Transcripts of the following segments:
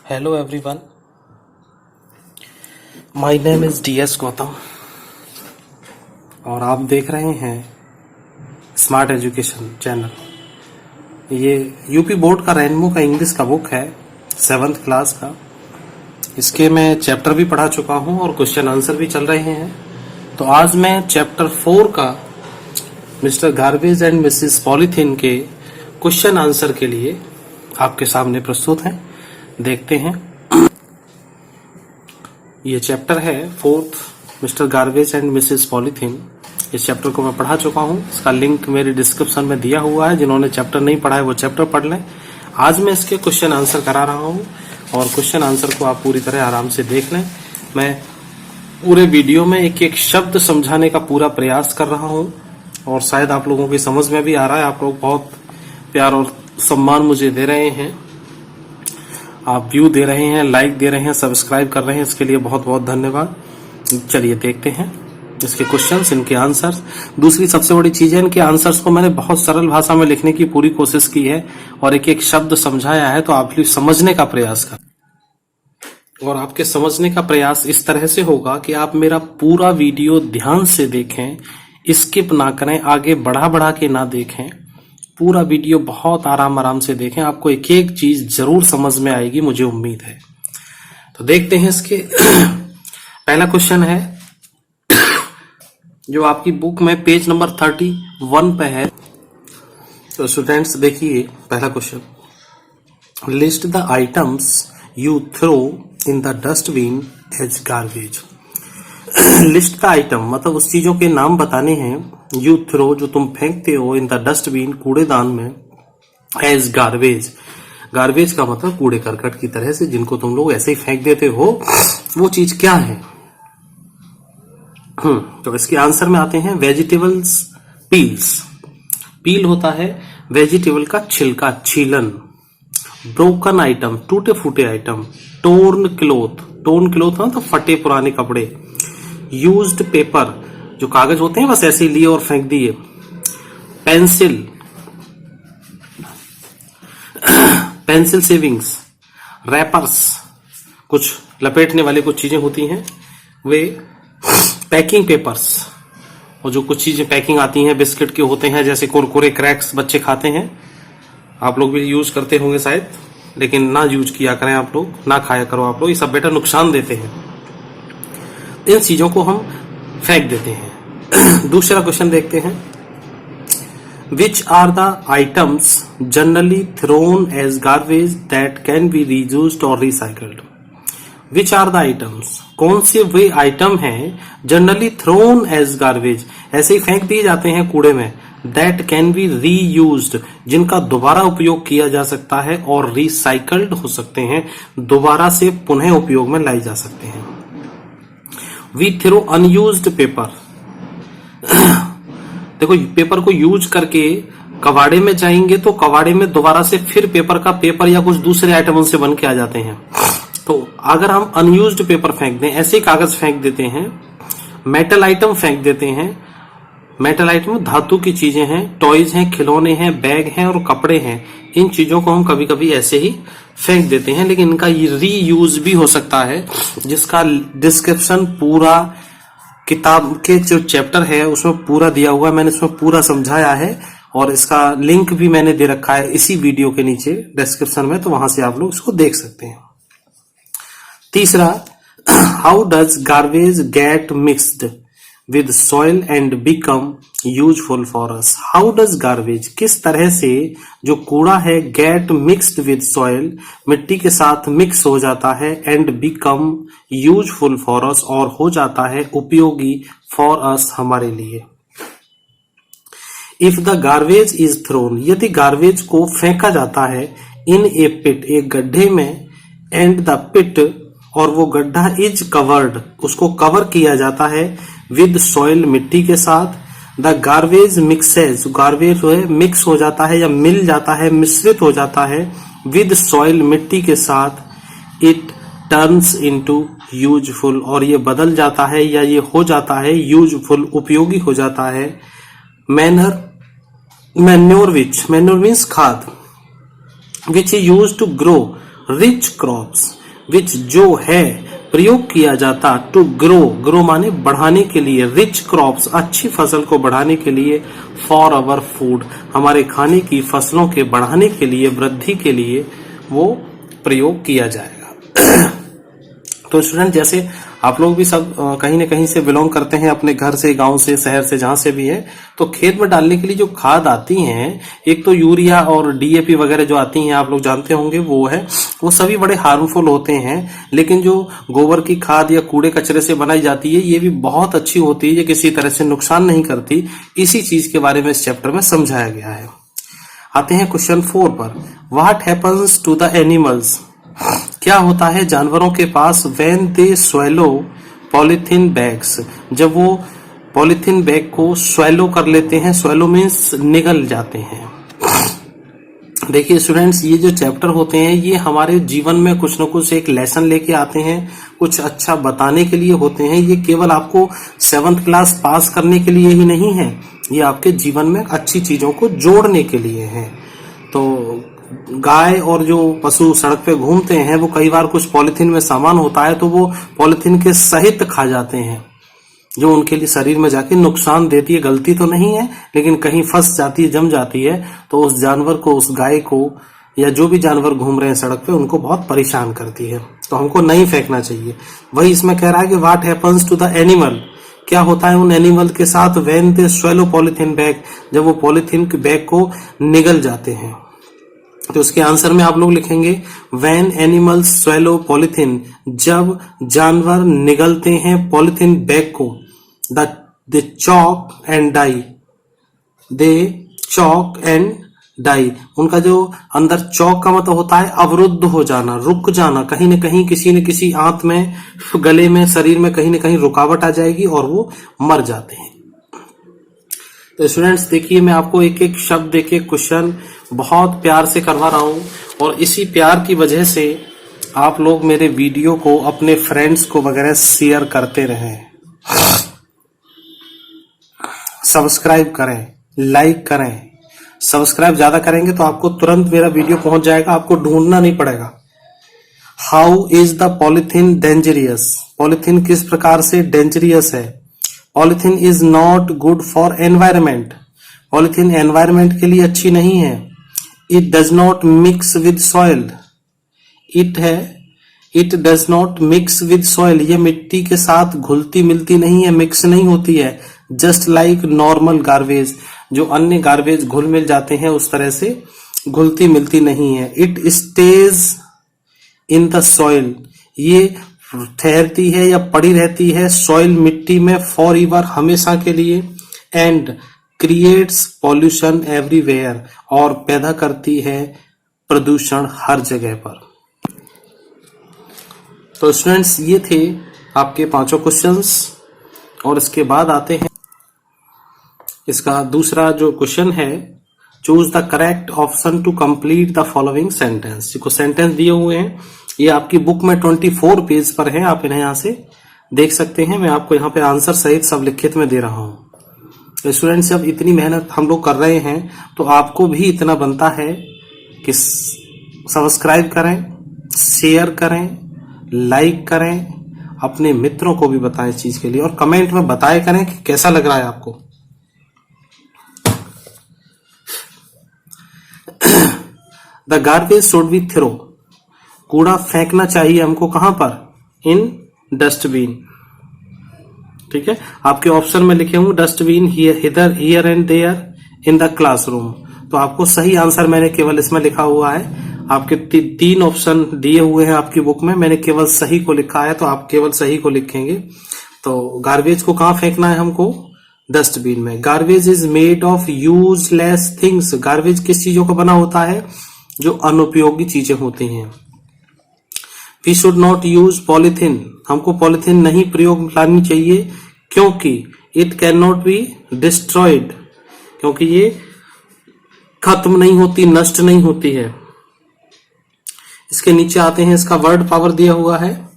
Hello everyone, my name is DS Gautam और आप देख रहे हैं स्मार्ट एजुकेशन चैनल। ये यूपी बोर्ड का रेनबो का इंग्लिश का बुक है 7th क्लास का। इसके मैं चैप्टर भी पढ़ा चुका हूँ और क्वेश्चन आंसर भी चल रहे हैं। तो आज मैं चैप्टर 4 का mister garbage and Mrs polythene के क्वेश्चन आंसर के लिए आपके सामने प्रस्तुत हैं। देखते हैं। ये चैप्टर है 4th mister garbage and Mrs polythene. इस चैप्टर को मैं पढ़ा चुका हूँ। इसका लिंक मेरे डिस्क्रिप्शन में दिया हुआ है। जिन्होंने चैप्टर नहीं पढ़ा है वो चैप्टर पढ़ लें। आज मैं इसके क्वेश्चन आंसर करा रहा हूँ और क्वेश्चन आंसर को आप पूरी तरह आराम से देख लें। मैं पूरे वीडियो में एक एक शब्द समझाने का पूरा प्रयास कर रहा हूँ और शायद आप लोगों की समझ में भी आ रहा है। आप लोग बहुत प्यार और सम्मान मुझे दे रहे हैं, आप व्यू दे रहे हैं, लाइक दे रहे हैं, सब्सक्राइब कर रहे हैं, इसके लिए बहुत बहुत धन्यवाद। चलिए देखते हैं इसके क्वेश्चंस, इनके आंसर्स। दूसरी सबसे बड़ी चीज है, इनके आंसर्स को मैंने बहुत सरल भाषा में लिखने की पूरी कोशिश की है और एक एक शब्द समझाया है। तो आप समझने का प्रयास कर और आपके समझने का प्रयास इस तरह से होगा कि आप मेरा पूरा वीडियो ध्यान से देखें, स्किप ना करें, आगे बढ़ा के ना देखें। पूरा वीडियो बहुत आराम से देखें, आपको एक एक चीज जरूर समझ में आएगी, मुझे उम्मीद है। तो देखते हैं इसके पहला क्वेश्चन है जो आपकी बुक में पेज नंबर 31 पे है। तो स्टूडेंट्स देखिए पहला question, list the items you throw in the dustbin as garbage. List the item मतलब उस चीजों के नाम बताने हैं, यू थ्रो जो तुम फेंकते हो, इन द डस्टबिन कूड़ेदान में, एज गार्बेज। गार्बेज का मतलब कूड़े करकट की तरह से, जिनको तुम लोग ऐसे ही फेंक देते हो, वो चीज क्या है। तो इसके आंसर में आते हैं वेजिटेबल्स पील्स। पील होता है वेजिटेबल का छिलका, छीलन। ब्रोकन आइटम टूटे फूटे item. Torn cloth, torn cloth ना तो फटे पुराने कपड़े। यूज्ड पेपर जो कागज होते हैं बस ऐसे ही लिए और फेंक दिए। Pencil, pencil savings. रैपर्स कुछ लपेटने वाली कुछ चीजें होती हैं वे। पैकिंग पेपर्स और जो कुछ चीजें पैकिंग आती हैं बिस्किट के होते हैं, जैसे कुरकुरे क्रैक्स बच्चे खाते हैं, आप लोग भी यूज करते होंगे शायद, लेकिन ना यूज किया करें आप लोग, ना खाया करो आप लोग, ये सब बेटा नुकसान देते हैं। इन चीजों को हम फेंक देते हैं। दूसरा क्वेश्चन देखते हैं, which are the items generally thrown as garbage that can be reused और recycled. Which are the items, कौन से वे आइटम हैं जनरली थ्रोन एज गार्बेज, ऐसे ही फेंक दिए जाते हैं कूड़े में, दैट कैन बी रीयूज्ड जिनका दोबारा उपयोग किया जा सकता है, और रिसाइकल्ड हो सकते हैं, दोबारा से पुनः उपयोग में लाई जा सकते हैं। We throw unused paper. देखो पेपर को यूज करके कबाड़े में जाएंगे तो कबाड़े में दोबारा से फिर पेपर का पेपर या कुछ दूसरे आइटम उनसे बन के आ जाते हैं। तो अगर हम अनयूज्ड पेपर फेंक दें, ऐसे कागज फेंक देते हैं, मेटल आइटम फेंक देते हैं, मेटल आइटम धातु की चीजें हैं, टॉयज हैं, खिलौने हैं, बैग हैं और कपड़े हैं, इन चीजों को हम कभी कभी ऐसे ही फेंक देते हैं, लेकिन इनका रीयूज भी हो सकता है, जिसका डिस्क्रिप्शन पूरा किताब के जो चैप्टर है उसमें पूरा दिया हुआ है। मैंने इसमें पूरा समझाया है और इसका लिंक भी मैंने दे रखा है इसी वीडियो के नीचे डिस्क्रिप्शन में, तो वहां से आप लोग इसको देख सकते हैं। तीसरा, how does garbage gate mixed with soil and become useful for us. How does garbage, किस तरह से जो कूड़ा है, गेट मिक्स्ड विद सॉइल मिट्टी के साथ मिक्स हो जाता है, and become useful for us और हो जाता है उपयोगी फॉर अस हमारे लिए। If the garbage is throne, यदि गार्बेज को फेंका जाता है, इन ए पिट, एक गड्ढे में, एंड द पिट और वो गड्ढा इज कवर्ड, उसको कवर किया जाता है, विद सॉइल मिट्टी के साथ, द गार्बेज मिक्सेज, गार्बेज जो है मिक्स हो जाता है या मिल जाता है, मिश्रित हो जाता है, विद सॉइल मिट्टी के साथ, इट टर्न्स इनटू यूजफुल और ये बदल जाता है या ये हो जाता है यूजफुल, उपयोगी हो जाता है। मैन्योर विच, मैन्योर मीन्स खाद, which is used to grow rich crops, which जो है प्रयोग किया जाता टू ग्रो, ग्रो माने बढ़ाने के लिए, रिच क्रॉप्स अच्छी फसल को बढ़ाने के लिए, फॉर अवर फूड हमारे खाने की फसलों के बढ़ाने के लिए, वृद्धि के लिए वो प्रयोग किया जाएगा। तो स्टूडेंट जैसे आप लोग भी सब कहीं ना कहीं से बिलोंग करते हैं, अपने घर से, गांव से, शहर से, जहां से भी है, तो खेत में डालने के लिए जो खाद आती हैं, एक तो यूरिया और डीएपी वगैरह जो आती हैं आप लोग जानते होंगे, वो सभी बड़े हार्मफुल होते हैं। लेकिन जो गोबर की खाद या कूड़े कचरे से बनाई जाती है ये भी बहुत अच्छी होती है, ये किसी तरह से नुकसान नहीं करती। इसी चीज के बारे में इस चैप्टर में समझाया गया है। आते हैं क्वेश्चन 4 पर। What happens to the animals, क्या होता है जानवरों के पास when they swallow polythene bags, जब वो पॉलिथीन बैग को स्वेलो कर लेते हैं। स्वेलो मीन्स निगल जाते हैं। देखिए स्टूडेंट्स, ये जो चैप्टर होते हैं ये हमारे जीवन में कुछ न कुछ एक लेसन लेके आते हैं, कुछ अच्छा बताने के लिए होते हैं। ये केवल आपको 7th क्लास पास करने के लिए ही नहीं है, ये आपके जीवन में अच्छी चीजों को जोड़ने के लिए है। तो गाय और जो पशु सड़क पे घूमते हैं वो कई बार कुछ पॉलिथीन में सामान होता है तो वो पॉलिथीन के सहित खा जाते हैं, जो उनके लिए शरीर में जाके नुकसान देती है। गलती तो नहीं है लेकिन कहीं फंस जाती है, जम जाती है, तो उस जानवर को, उस गाय को या जो भी जानवर घूम रहे हैं सड़क पे, उनको बहुत परेशान करती है। तो हमको नहीं फेंकना चाहिए। वही इसमें कह रहा है कि what happens to the animal, क्या होता है उन एनिमल के साथ when they swallow polythene bag, जब वो पॉलिथीन के बैग को निगल जाते हैं। तो उसके आंसर में आप लोग लिखेंगे व्हेन एनिमल्स स्वेलो पॉलिथीन, जब जानवर निगलते हैं पॉलिथीन बैग को, they choke and die, they choke and die. उनका जो अंदर चौक का मतलब होता है अवरुद्ध हो जाना, रुक जाना, कहीं न कहीं किसी न किसी आंत में, गले में, शरीर में कहीं न कहीं रुकावट आ जाएगी और वो मर जाते हैं। तो स्टूडेंट्स देखिए, मैं आपको एक एक शब्द, एक एक क्वेश्चन बहुत प्यार से करवा रहा हूं और इसी प्यार की वजह से आप लोग मेरे वीडियो को अपने फ्रेंड्स को वगैरह शेयर करते रहें, सब्सक्राइब करें, लाइक करें। सब्सक्राइब ज्यादा करेंगे तो आपको तुरंत मेरा वीडियो पहुंच जाएगा, आपको ढूंढना नहीं पड़ेगा। How is the polythene dangerous, polythene किस प्रकार से डेंजरियस है। Polythene is not good for environment, polythene environment के लिए अच्छी नहीं है। It does not mix with soil, it does not mix with soil, ये मिट्टी के साथ घुलती मिलती नहीं है, मिक्स नहीं होती है। जस्ट लाइक नॉर्मल गार्बेज, जो अन्य गार्बेज घुल मिल जाते हैं उस तरह से घुलती मिलती नहीं है। It stage in the soil, ये ठहरती है या पड़ी रहती है सॉइल, मिट्टी में, फॉर एवर, हमेशा के लिए। एंड क्रिएट्स पॉल्यूशन एवरीवेयर, और पैदा करती है प्रदूषण हर जगह पर। तो स्टूडेंट्स ये थे आपके 5 क्वेश्चंस और इसके बाद आते हैं इसका दूसरा जो क्वेश्चन है, choose the correct option to complete the following sentence. कुछ सेंटेंस दिए हुए हैं, ये आपकी बुक में 24 पेज पर है, आप इन्हें यहां से देख सकते हैं। मैं आपको यहाँ पे आंसर सहित सब लिखित में दे रहा हूं। तो स्टूडेंट्स, जब इतनी मेहनत हम लोग कर रहे हैं तो आपको भी इतना बनता है कि सब्सक्राइब करें, शेयर करें, लाइक करें, अपने मित्रों को भी बताएं इस चीज के लिए, और कमेंट में बताएं करें कि कैसा लग रहा है आपको। The garbage should be throw, कूड़ा फेंकना चाहिए हमको कहां पर, इन डस्टबिन। ठीक है, आपके ऑप्शन में लिखे हूं dustbin, here and there in the classroom. तो आपको सही आंसर मैंने केवल इसमें लिखा हुआ है। आपके 3 ऑप्शन दिए हुए हैं आपकी बुक में, मैंने केवल सही को लिखा है, तो आप केवल सही को लिखेंगे। तो गार्बेज को कहां फेंकना है हमको, डस्टबिन में। Garbage is made of useless things, garbage किस चीजों का बना होता है, जो अनुपयोगी चीजें होती हैं। We should not use polythene, हमको पॉलिथीन नहीं प्रयोग लानी चाहिए, क्योंकि it can not be destroyed, क्योंकि ये खत्म नहीं होती, नष्ट नहीं होती है। इसके नीचे आते हैं, इसका वर्ड पावर दिया हुआ है,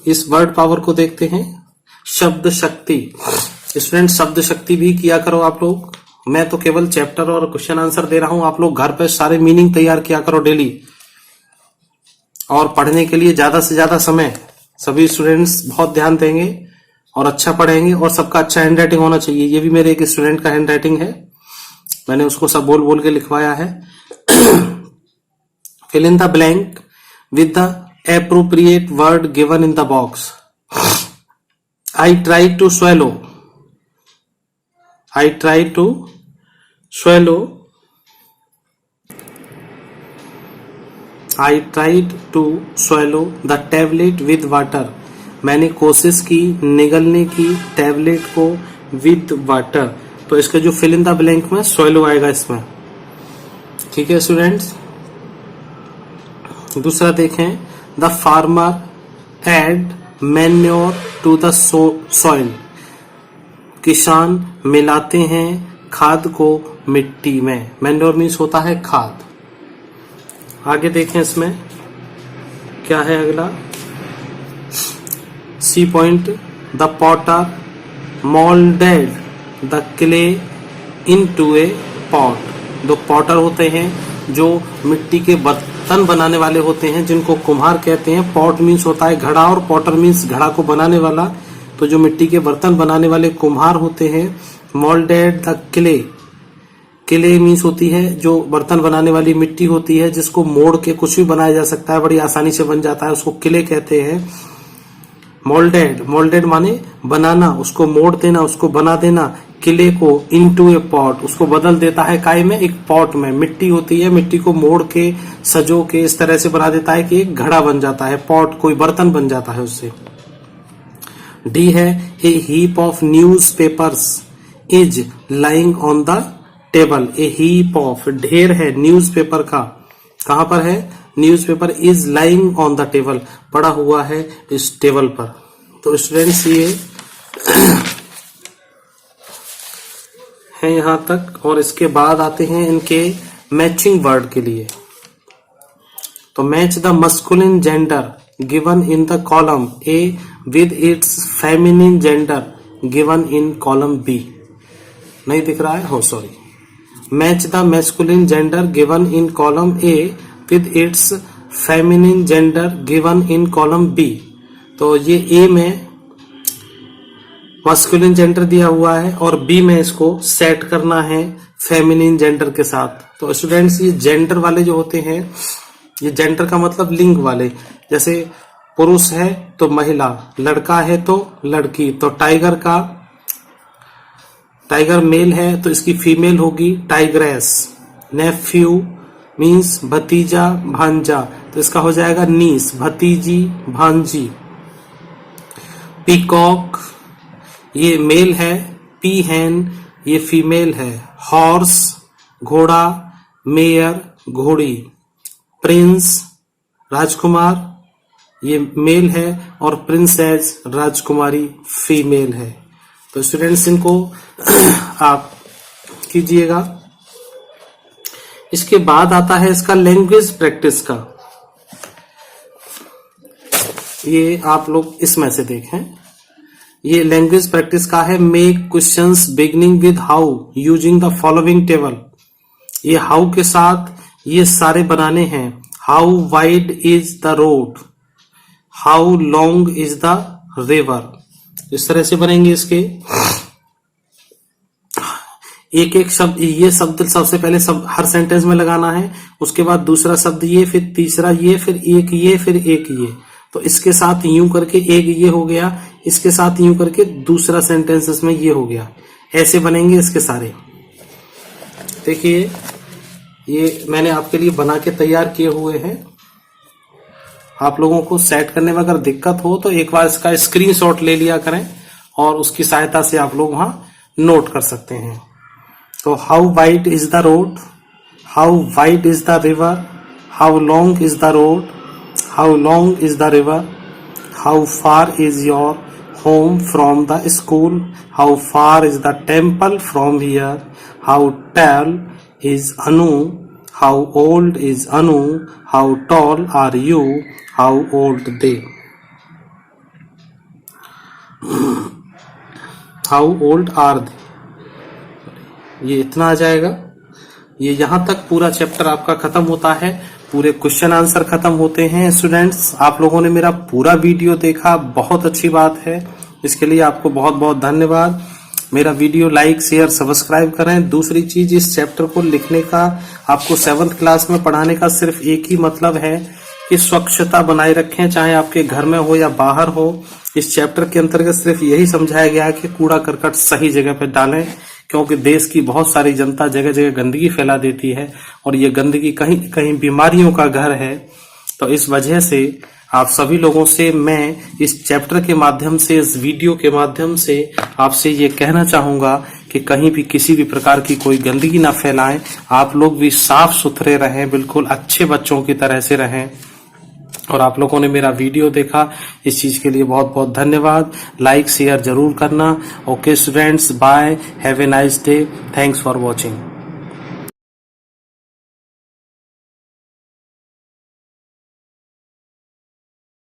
इस वर्ड पावर को देखते हैं, शब्द शक्ति। स्टूडेंट, शब्द शक्ति भी किया करो आप लोग। मैं तो केवल चैप्टर और क्वेश्चन आंसर दे रहा हूं, आप लोग घर पे सारे मीनिंग तैयार किया करो डेली। और पढ़ने के लिए ज्यादा से ज्यादा समय सभी स्टूडेंट्स बहुत ध्यान देंगे और अच्छा पढ़ेंगे और सबका अच्छा हैंड राइटिंग होना चाहिए। ये भी मेरे एक स्टूडेंट का हैंड राइटिंग है, मैंने उसको सब बोल बोल के लिखवाया है। Fill in the blank with the appropriate word given in the box. I tried to swallow. I tried to swallow. I tried to swallow the tablet with water. मैंने कोशिश की निगलने की टैबलेट को with water। तो इसका जो fill in the blank में swallow आएगा इसमें। ठीक है स्टूडेंट्स। दूसरा देखें, the farmer add manure to the soil. किसान मिलाते हैं खाद को मिट्टी में। मैन्योर मीन्स होता है खाद। आगे देखें इसमें क्या है अगला, C point, the potter moulded the clay into a pot. दो पॉटर होते हैं जो मिट्टी के बर्तन बनाने वाले होते हैं, जिनको कुम्हार कहते हैं। पॉट मीन्स होता है घड़ा और पॉटर मीन्स घड़ा को बनाने वाला। तो जो मिट्टी के बर्तन बनाने वाले कुम्हार होते हैं, moulded the clay. Clay means होती है जो बर्तन बनाने वाली मिट्टी होती है, जिसको मोड़ के कुछ भी बनाया जा सकता है, बड़ी आसानी से बन जाता है, उसको क्ले कहते हैं। मोल्डेड, मोल्डेड माने बनाना, उसको मोड़ देना, उसको बना देना। क्ले को इनटू ए पॉट, उसको बदल देता है काय में, एक पॉट में। मिट्टी होती है, मिट्टी को मोड़ के सजो के इस तरह से बना देता है कि एक घड़ा बन जाता है, पॉट, कोई बर्तन बन जाता है उससे। डी है, a heap of newspapers is lying on the table. A heap of, ढेर है न्यूज पेपर का, कहां पर है, newspaper is lying on the table, पड़ा हुआ है इस टेबल पर। तो स्टूडेंट्स ये है यहां तक, और इसके बाद आते हैं इनके मैचिंग वर्ड के लिए। तो match the masculine gender given in the column A with its feminine gender given in column B. नहीं दिख रहा है, हो sorry. Match the masculine gender given in column A with its feminine gender given in column B. तो ये ए में masculine gender दिया हुआ है और बी में इसको सेट करना है फेमिनिन जेंडर के साथ। तो स्टूडेंट्स ये जेंडर वाले जो होते हैं, ये जेंडर का मतलब लिंग वाले, जैसे पुरुष है तो महिला, लड़का है तो लड़की। तो टाइगर का, टाइगर मेल है तो इसकी फीमेल होगी टाइग्रेस। नेफ्यू मीन्स भतीजा भांजा, तो इसका हो जाएगा नीस, भतीजी भांजी। पीकॉक ये मेल है, पी हैन ये फीमेल है। हॉर्स घोड़ा, मेयर घोड़ी। प्रिंस राजकुमार ये मेल है और प्रिंसेस राजकुमारी फीमेल है। तो स्टूडेंट्स इनको आप कीजिएगा। इसके बाद आता है इसका लैंग्वेज प्रैक्टिस का। ये आप लोग इसमें से देखें, ये लैंग्वेज प्रैक्टिस का है। Make questions beginning with how using the following table. ये हाउ के साथ ये सारे बनाने हैं। How wide is the road, how long is the river, इस तरह से बनेंगे इसके। एक एक शब्द, ये शब्द सबसे पहले सब हर सेंटेंस में लगाना है, उसके बाद दूसरा शब्द ये, फिर तीसरा ये, फिर एक ये, फिर एक ये। तो इसके साथ यूं करके एक ये हो गया, इसके साथ यूं करके दूसरा सेंटेंस में ये हो गया। ऐसे बनेंगे इसके सारे। देखिए ये मैंने आपके लिए बना के तैयार किए हुए हैं। आप लोगों को सेट करने में अगर दिक्कत हो तो एक बार इसका स्क्रीनशॉट ले लिया करें और उसकी सहायता से आप लोग वहां नोट कर सकते हैं। तो how wide is the road, how wide is the river, how long is the road, how long is the river, how far is your home from the school, how far is the temple from here, how tall is Anu, how old is Anu, how tall are you, how old they, how old are they। ये इतना आ जाएगा। ये यहां तक पूरा chapter आपका खत्म होता है। पूरे क्वेश्चन आंसर खत्म होते हैं। स्टूडेंट्स, आप लोगों ने मेरा पूरा वीडियो देखा, बहुत अच्छी बात है। इसके लिए आपको बहुत बहुत धन्यवाद। मेरा वीडियो लाइक शेयर सब्सक्राइब करें। दूसरी चीज, इस चैप्टर को लिखने का आपको 7th क्लास में पढ़ाने का सिर्फ एक ही मतलब है कि स्वच्छता बनाए रखें, चाहे आपके घर में हो या बाहर हो। इस चैप्टर के अंतर्गत सिर्फ यही समझाया गया है कि कूड़ा करकट सही जगह पर डालें, क्योंकि देश की बहुत सारी जनता जगह जगह गंदगी फैला देती है और ये गंदगी कहीं कहीं बीमारियों का घर है। तो इस वजह से आप सभी लोगों से मैं इस चैप्टर के माध्यम से, इस वीडियो के माध्यम से आपसे ये कहना चाहूंगा कि कहीं भी किसी भी प्रकार की कोई गंदगी ना फैलाएं। आप लोग भी साफ सुथरे रहें, बिल्कुल अच्छे बच्चों की तरह से रहें। और आप लोगों ने मेरा वीडियो देखा, इस चीज के लिए बहुत बहुत धन्यवाद। लाइक शेयर जरूर करना। Okay students, bye, have a nice day, thanks for watching.